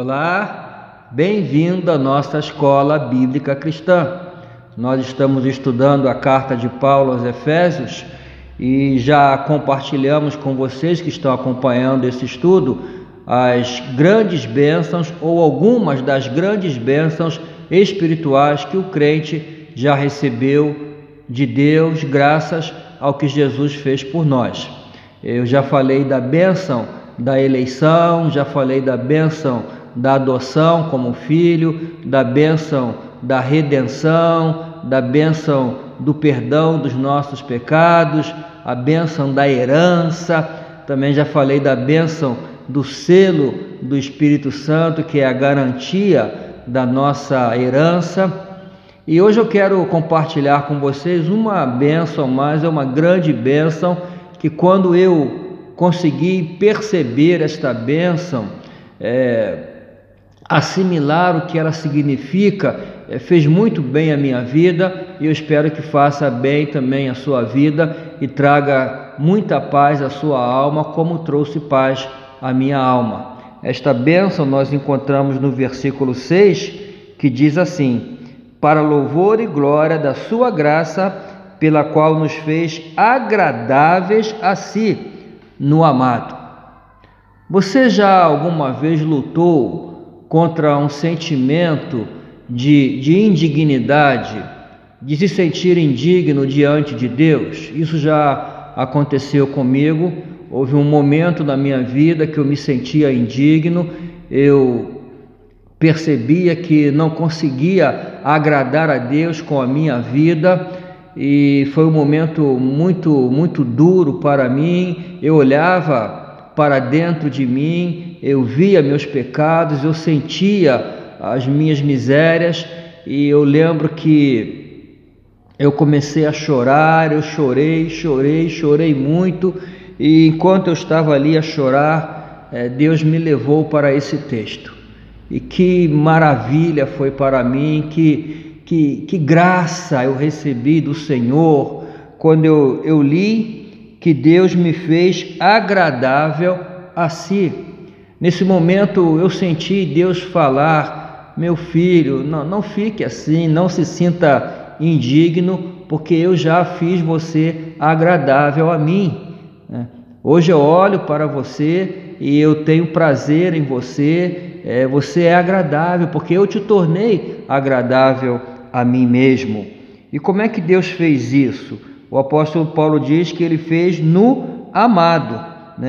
Olá, bem-vindo à nossa Escola Bíblica Cristã. Nós estamos estudando a carta de Paulo aos Efésios e já compartilhamos com vocês que estão acompanhando esse estudo as grandes bênçãos ou algumas das grandes bênçãos espirituais que o crente já recebeu de Deus graças ao que Jesus fez por nós. Eu já falei da bênção da eleição, já falei da bênção da adoção como filho, da bênção da redenção, da bênção do perdão dos nossos pecados, a bênção da herança. Também já falei da bênção do selo do Espírito Santo, que é a garantia da nossa herança. E hoje eu quero compartilhar com vocês uma bênção, mas é uma grande bênção, que quando eu consegui perceber esta bênção, assimilar o que ela significa, fez muito bem a minha vida, e eu espero que faça bem também a sua vida e traga muita paz à sua alma, como trouxe paz à minha alma. Esta bênção nós encontramos no versículo 6, que diz assim: para louvor e glória da sua graça, pela qual nos fez agradáveis a si no amado. Você já alguma vez lutou contra um sentimento de indignidade, de se sentir indigno diante de Deus? Isso já aconteceu comigo. Houve um momento na minha vida que eu me sentia indigno, eu percebia que não conseguia agradar a Deus com a minha vida, e foi um momento muito duro para mim. Eu olhava para dentro de mim, eu via meus pecados, eu sentia as minhas misérias, e eu lembro que eu comecei a chorar. Eu chorei muito, e enquanto eu estava ali a chorar, Deus me levou para esse texto. E que maravilha foi para mim, que graça eu recebi do Senhor quando eu li que Deus me fez agradável a si. Nesse momento eu senti Deus falar: meu filho, não fique assim, não se sinta indigno, porque eu já fiz você agradável a mim. Hoje eu olho para você e eu tenho prazer em você. Você é agradável, porque eu te tornei agradável a mim mesmo. E como é que Deus fez isso? O apóstolo Paulo diz que ele fez no amado,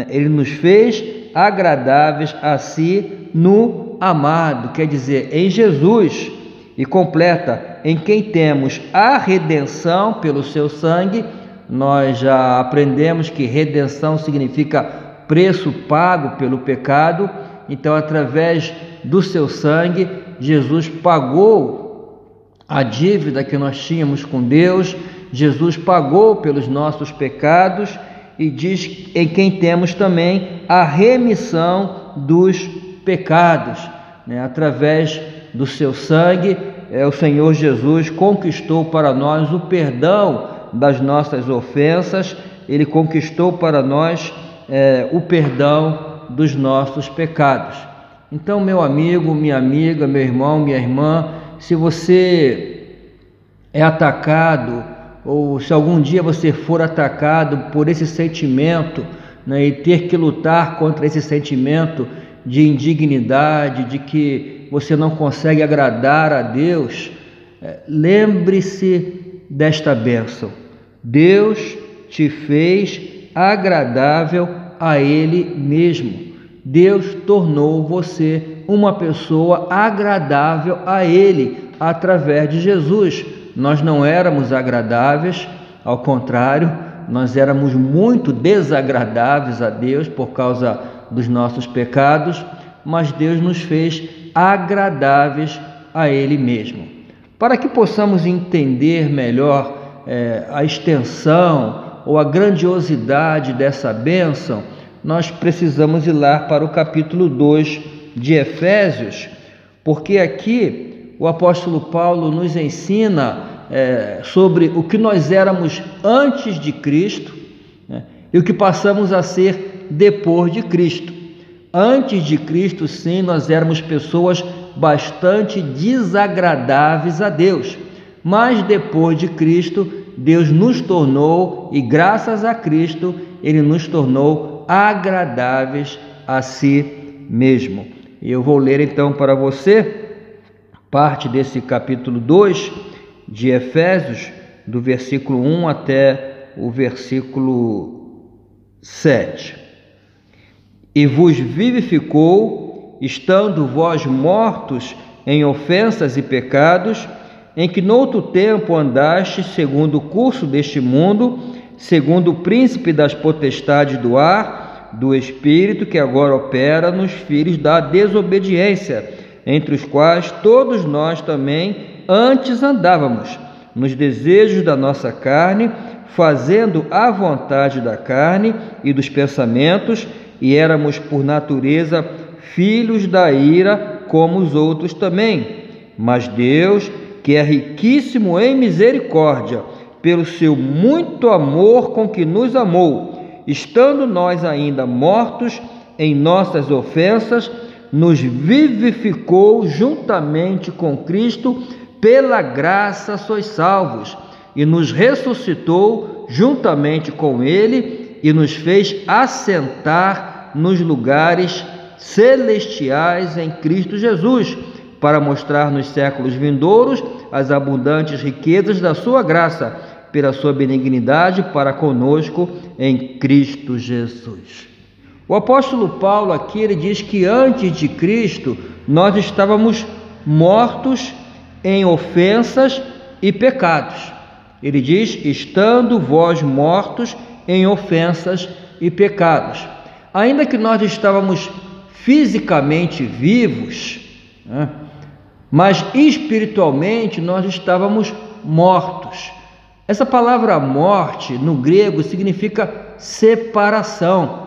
Ele nos fez agradáveis a si no amado, quer dizer, em Jesus. E completa: em quem temos a redenção pelo seu sangue. Nós já aprendemos que redenção significa preço pago pelo pecado. Então, através do seu sangue, Jesus pagou a dívida que nós tínhamos com Deus. Jesus pagou pelos nossos pecados, e diz em quem temos também a remissão dos pecados, através do seu sangue. O Senhor Jesus conquistou para nós o perdão das nossas ofensas. Ele conquistou para nós o perdão dos nossos pecados. Então, meu amigo, minha amiga, meu irmão, minha irmã, se você é atacado, ou se algum dia você for atacado por esse sentimento, e ter que lutar contra esse sentimento de indignidade, de que você não consegue agradar a Deus, lembre-se desta bênção: Deus te fez agradável a Ele mesmo. Deus tornou você uma pessoa agradável a Ele através de Jesus. Nós não éramos agradáveis, ao contrário, nós éramos muito desagradáveis a Deus por causa dos nossos pecados, mas Deus nos fez agradáveis a Ele mesmo. Para que possamos entender melhor a extensão ou a grandiosidade dessa bênção, nós precisamos ir lá para o capítulo 2 de Efésios, porque aqui o apóstolo Paulo nos ensina sobre o que nós éramos antes de Cristo, e o que passamos a ser depois de Cristo. antes de Cristo, sim, nós éramos pessoas bastante desagradáveis a Deus. Mas depois de Cristo, Deus nos tornou, e graças a Cristo, Ele nos tornou agradáveis a si mesmo. E eu vou ler então para você parte desse capítulo 2 de Efésios, do versículo 1 até o versículo 7. E vos vivificou, estando vós mortos em ofensas e pecados, em que noutro tempo andastes segundo o curso deste mundo, segundo o príncipe das potestades do ar, do espírito que agora opera nos filhos da desobediência, entre os quais todos nós também antes andávamos, nos desejos da nossa carne, fazendo a vontade da carne e dos pensamentos, e éramos por natureza filhos da ira, como os outros também. Mas Deus, que é riquíssimo em misericórdia, pelo seu muito amor com que nos amou, estando nós ainda mortos em nossas ofensas, nos vivificou juntamente com Cristo, pela graça sois salvos, e nos ressuscitou juntamente com Ele, e nos fez assentar nos lugares celestiais em Cristo Jesus, para mostrar nos séculos vindouros as abundantes riquezas da sua graça, pela sua benignidade para conosco em Cristo Jesus. O apóstolo Paulo aqui, ele diz que antes de Cristo nós estávamos mortos em ofensas e pecados. Ele diz, estando vós mortos em ofensas e pecados. Ainda que nós estávamos fisicamente vivos, né, mas espiritualmente nós estávamos mortos. Essa palavra morte no grego significa separação.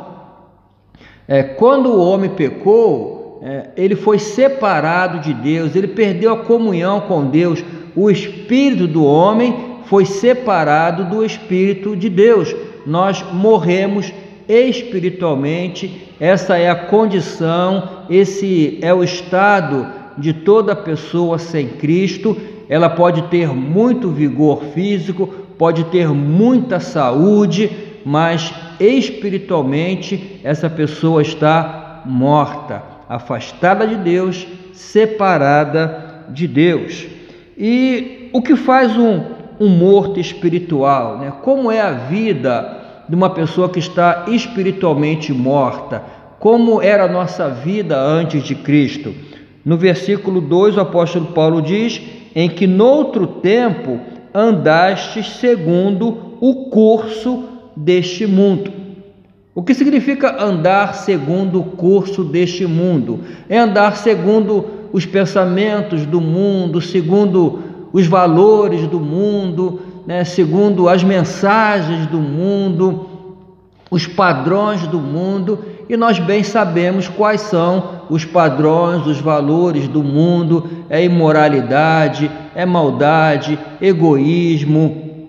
Quando o homem pecou, ele foi separado de Deus, ele perdeu a comunhão com Deus. O espírito do homem foi separado do espírito de Deus. Nós morremos espiritualmente. Essa é a condição, esse é o estado de toda pessoa sem Cristo. Ela pode ter muito vigor físico, pode ter muita saúde, mas espiritualmente essa pessoa está morta, afastada de Deus, separada de Deus. E o que faz um morto espiritual, né? Como é a vida de uma pessoa que está espiritualmente morta? Como era a nossa vida antes de Cristo? No versículo 2, o apóstolo Paulo diz, em que noutro tempo andastes segundo o curso deste mundo. O que significa andar segundo o curso deste mundo? É andar segundo os pensamentos do mundo, segundo os valores do mundo, né? Segundo as mensagens do mundo, os padrões do mundo. E nós bem sabemos quais são os padrões, os valores do mundo. É imoralidade, é maldade, egoísmo,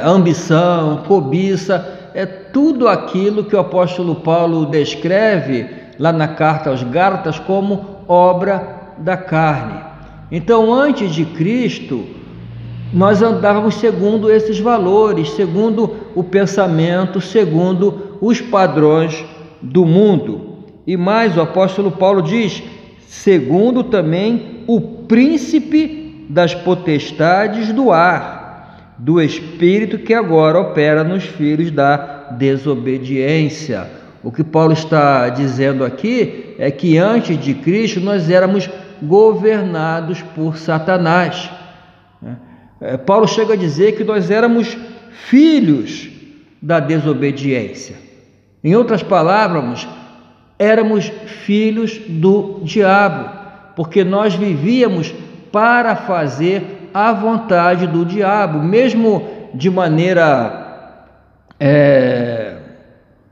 ambição, cobiça. É tudo aquilo que o apóstolo Paulo descreve lá na carta aos Gálatas como obra da carne. Então, antes de Cristo, nós andávamos segundo esses valores, segundo o pensamento, segundo os padrões do mundo. E mais, o apóstolo Paulo diz, segundo também o príncipe das potestades do ar, do espírito que agora opera nos filhos da desobediência. O que Paulo está dizendo aqui é que antes de Cristo nós éramos governados por Satanás. Paulo chega a dizer que nós éramos filhos da desobediência. Em outras palavras, éramos filhos do diabo, porque nós vivíamos para fazer a vontade do diabo, mesmo de maneira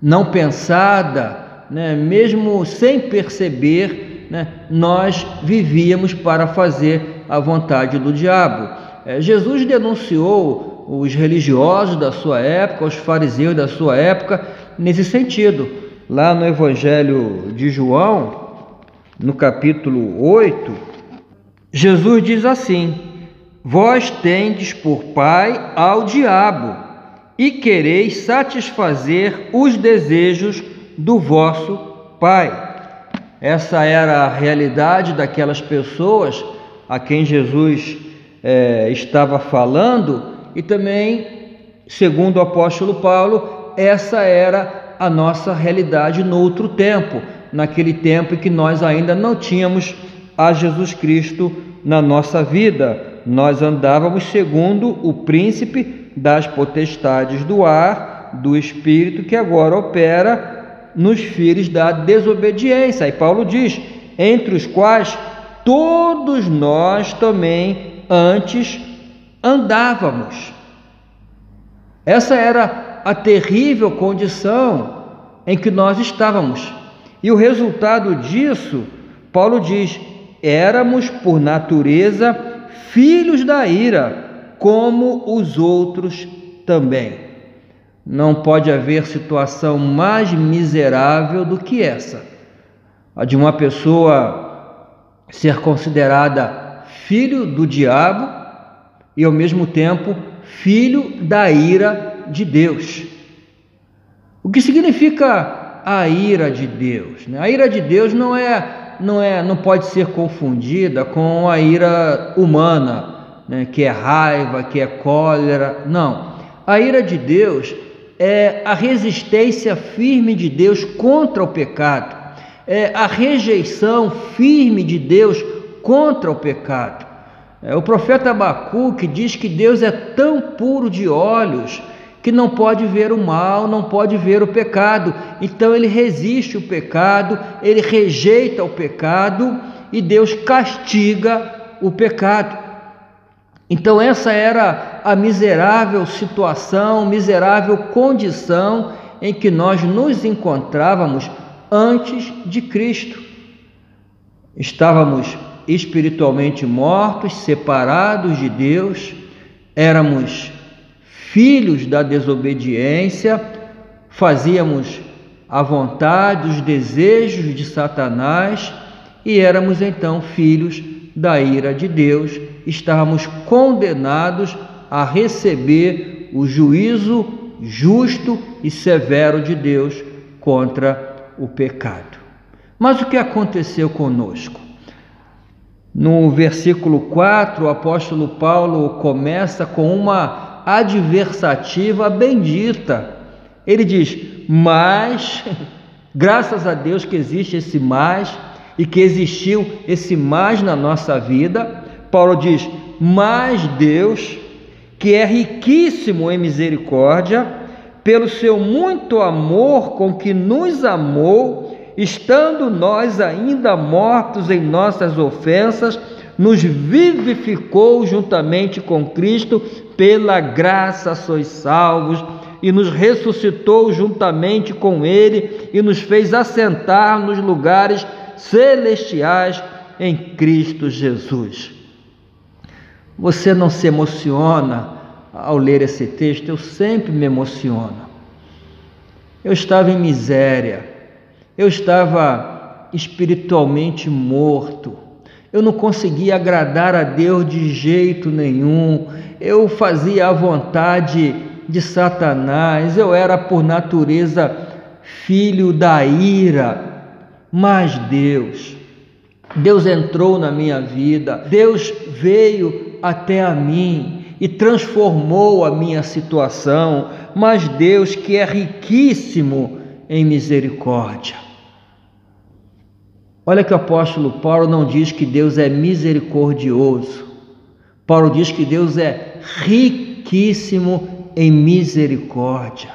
não pensada, né? Mesmo sem perceber, né? Nós vivíamos para fazer a vontade do diabo. Jesus denunciou os religiosos da sua época, os fariseus da sua época, nesse sentido. lá no Evangelho de João, no capítulo 8, Jesus diz assim: vós tendes por pai ao diabo, e quereis satisfazer os desejos do vosso pai. Essa era a realidade daquelas pessoas a quem Jesus estava falando, e também, segundo o apóstolo Paulo, essa era a nossa realidade no outro tempo, naquele tempo em que nós ainda não tínhamos a Jesus Cristo na nossa vida. Nós andávamos segundo o príncipe das potestades do ar, do espírito, que agora opera nos filhos da desobediência. E Paulo diz: entre os quais todos nós também antes andávamos. Essa era a terrível condição em que nós estávamos. E o resultado disso, Paulo diz: éramos por natureza filhos da ira, como os outros também. Não pode haver situação mais miserável do que essa, a de uma pessoa ser considerada filho do diabo e ao mesmo tempo filho da ira de Deus. O que significa a ira de Deus? A ira de Deus não pode ser confundida com a ira humana, que é raiva, que é cólera. Não. A ira de Deus é a resistência firme de Deus contra o pecado, é a rejeição firme de Deus contra o pecado. O profeta Abacuque diz que Deus é tão puro de olhos que não pode ver o mal, não pode ver o pecado. Então ele resiste o pecado, ele rejeita o pecado e Deus castiga o pecado. Então essa era a miserável situação, miserável condição em que nós nos encontrávamos antes de Cristo. Estávamos espiritualmente mortos, separados de Deus, éramos filhos da desobediência, fazíamos a vontade, os desejos de Satanás e éramos então filhos da ira de Deus. Estávamos condenados a receber o juízo justo e severo de Deus contra o pecado. Mas o que aconteceu conosco? No versículo 4, o apóstolo Paulo começa com uma adversativa bendita. Ele diz: mas, graças a Deus que existe esse mais, e que existiu esse mais na nossa vida. Paulo diz: mas Deus, que é riquíssimo em misericórdia, pelo seu muito amor com que nos amou, estando nós ainda mortos em nossas ofensas, nos vivificou juntamente com Cristo, pela graça sois salvos, e nos ressuscitou juntamente com Ele, e nos fez assentar nos lugares celestiais em Cristo Jesus. Você não se emociona ao ler esse texto? Eu sempre me emociono. Eu estava em miséria, eu estava espiritualmente morto, eu não conseguia agradar a Deus de jeito nenhum, eu fazia a vontade de Satanás, eu era por natureza filho da ira. Mas Deus entrou na minha vida, Deus veio até a mim e transformou a minha situação. Mas Deus, que é riquíssimo em misericórdia. Olha que o apóstolo Paulo não diz que Deus é misericordioso. Paulo diz que Deus é riquíssimo em misericórdia.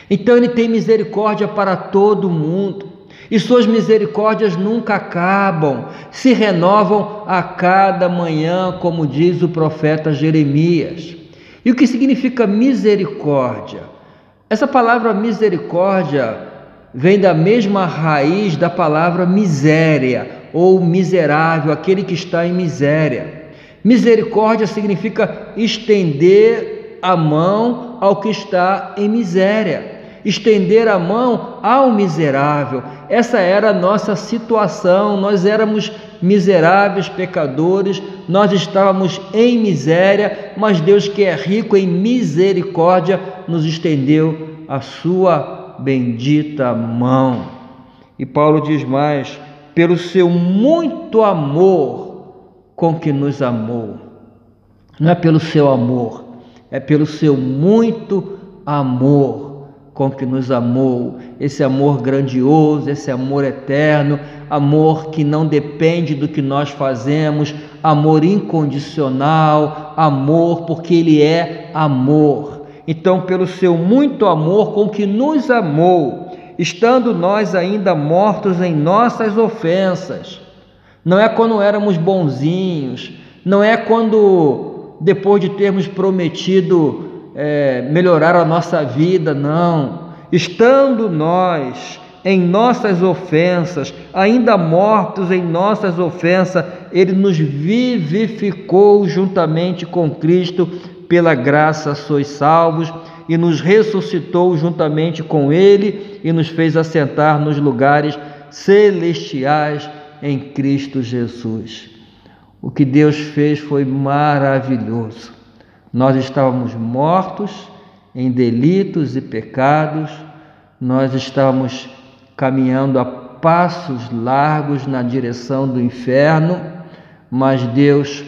Então ele tem misericórdia para todo mundo. E suas misericórdias nunca acabam, se renovam a cada manhã, como diz o profeta Jeremias. E o que significa misericórdia? Essa palavra misericórdia vem da mesma raiz da palavra miséria ou miserável, aquele que está em miséria. Misericórdia significa estender a mão ao que está em miséria. estender a mão ao miserável. Essa era a nossa situação, nós éramos miseráveis pecadores, nós estávamos em miséria, mas Deus, que é rico em misericórdia, nos estendeu a sua bendita mão. E Paulo diz mais: pelo seu muito amor com que nos amou. Não é pelo seu amor, é pelo seu muito amor com que nos amou. Esse amor grandioso, esse amor eterno, amor que não depende do que nós fazemos, amor incondicional, amor porque Ele é amor. Então, pelo seu muito amor com que nos amou, estando nós ainda mortos em nossas ofensas. Não é quando éramos bonzinhos, não é quando, depois de termos prometido melhorar a nossa vida, não. Estando nós em nossas ofensas, ainda mortos em nossas ofensas, Ele nos vivificou juntamente com Cristo, pela graça sois salvos, e nos ressuscitou juntamente com Ele e nos fez assentar nos lugares celestiais em Cristo Jesus. O que Deus fez foi maravilhoso. Nós estávamos mortos em delitos e pecados, nós estávamos caminhando a passos largos na direção do inferno, mas Deus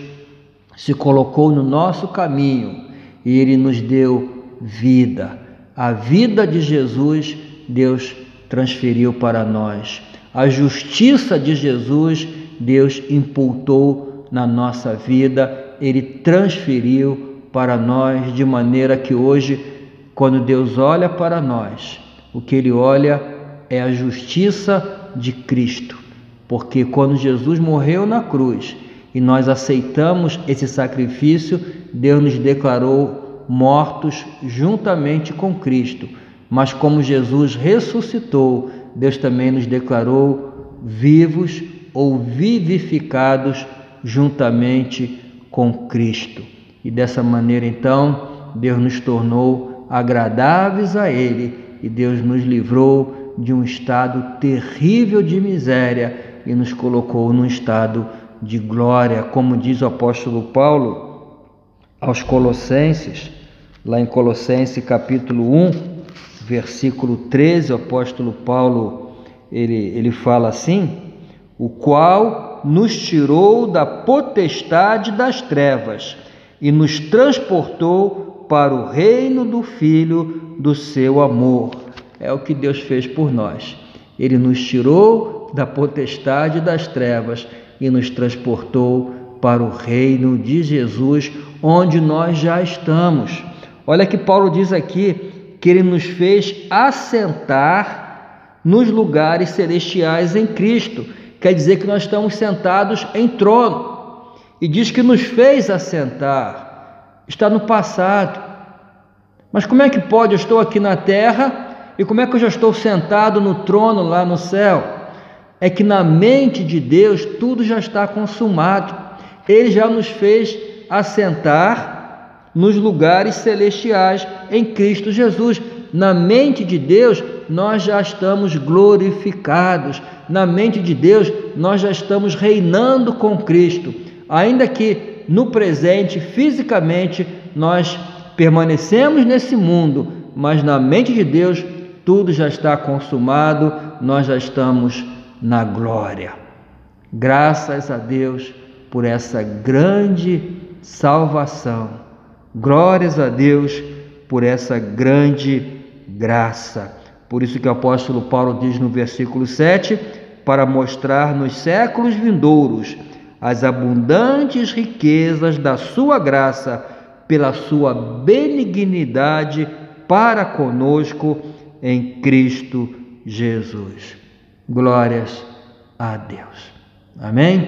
se colocou no nosso caminho e Ele nos deu vida. A vida de Jesus, Deus transferiu para nós. A justiça de Jesus, Deus imputou na nossa vida, Ele transferiu para nós, de maneira que hoje, quando Deus olha para nós, o que Ele olha é a justiça de Cristo, porque quando Jesus morreu na cruz e nós aceitamos esse sacrifício, Deus nos declarou mortos juntamente com Cristo, mas como Jesus ressuscitou, Deus também nos declarou vivos ou vivificados juntamente com Cristo. E dessa maneira, então, Deus nos tornou agradáveis a Ele e Deus nos livrou de um estado terrível de miséria e nos colocou num estado de glória, como diz o apóstolo Paulo aos Colossenses, lá em Colossenses capítulo 1, versículo 13, o apóstolo Paulo, ele fala assim: o qual nos tirou da potestade das trevas e nos transportou para o reino do Filho do seu amor. É o que Deus fez por nós. Ele nos tirou da potestade das trevas e nos transportou para o reino de Jesus, onde nós já estamos. Olha que Paulo diz aqui que Ele nos fez assentar nos lugares celestiais em Cristo. Quer dizer que nós estamos sentados em trono. E diz que nos fez assentar. Está no passado. Mas como é que pode? Eu estou aqui na terra e como é que eu já estou sentado no trono lá no céu? É que na mente de Deus tudo já está consumado. Ele já nos fez assentar nos lugares celestiais em Cristo Jesus. Na mente de Deus nós já estamos glorificados. Na mente de Deus nós já estamos reinando com Cristo. Ainda que no presente, fisicamente, nós permanecemos nesse mundo, mas na mente de Deus tudo já está consumado, nós já estamos na glória. Graças a Deus por essa grande salvação. Glórias a Deus por essa grande graça. Por isso que o apóstolo Paulo diz no versículo 7, para mostrar nos séculos vindouros as abundantes riquezas da sua graça, pela sua benignidade para conosco em Cristo Jesus. Glórias a Deus. Amém?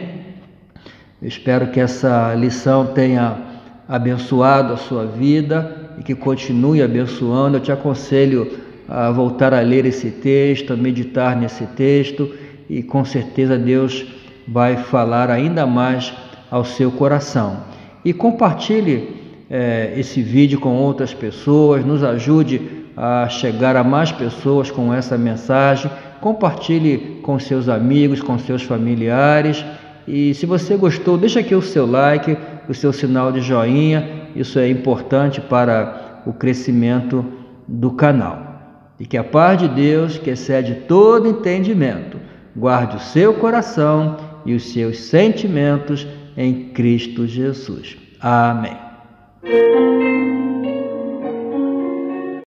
Eu espero que essa lição tenha abençoado a sua vida e que continue abençoando. Eu te aconselho a voltar a ler esse texto, a meditar nesse texto, e com certeza Deus vai falar ainda mais ao seu coração. E compartilhe esse vídeo com outras pessoas, nos ajude a chegar a mais pessoas com essa mensagem. Compartilhe com seus amigos, com seus familiares. E se você gostou, deixa aqui o seu like, o seu sinal de joinha. Isso é importante para o crescimento do canal. E que a paz de Deus, que excede todo entendimento, guarde o seu coração e os seus sentimentos em Cristo Jesus. Amém.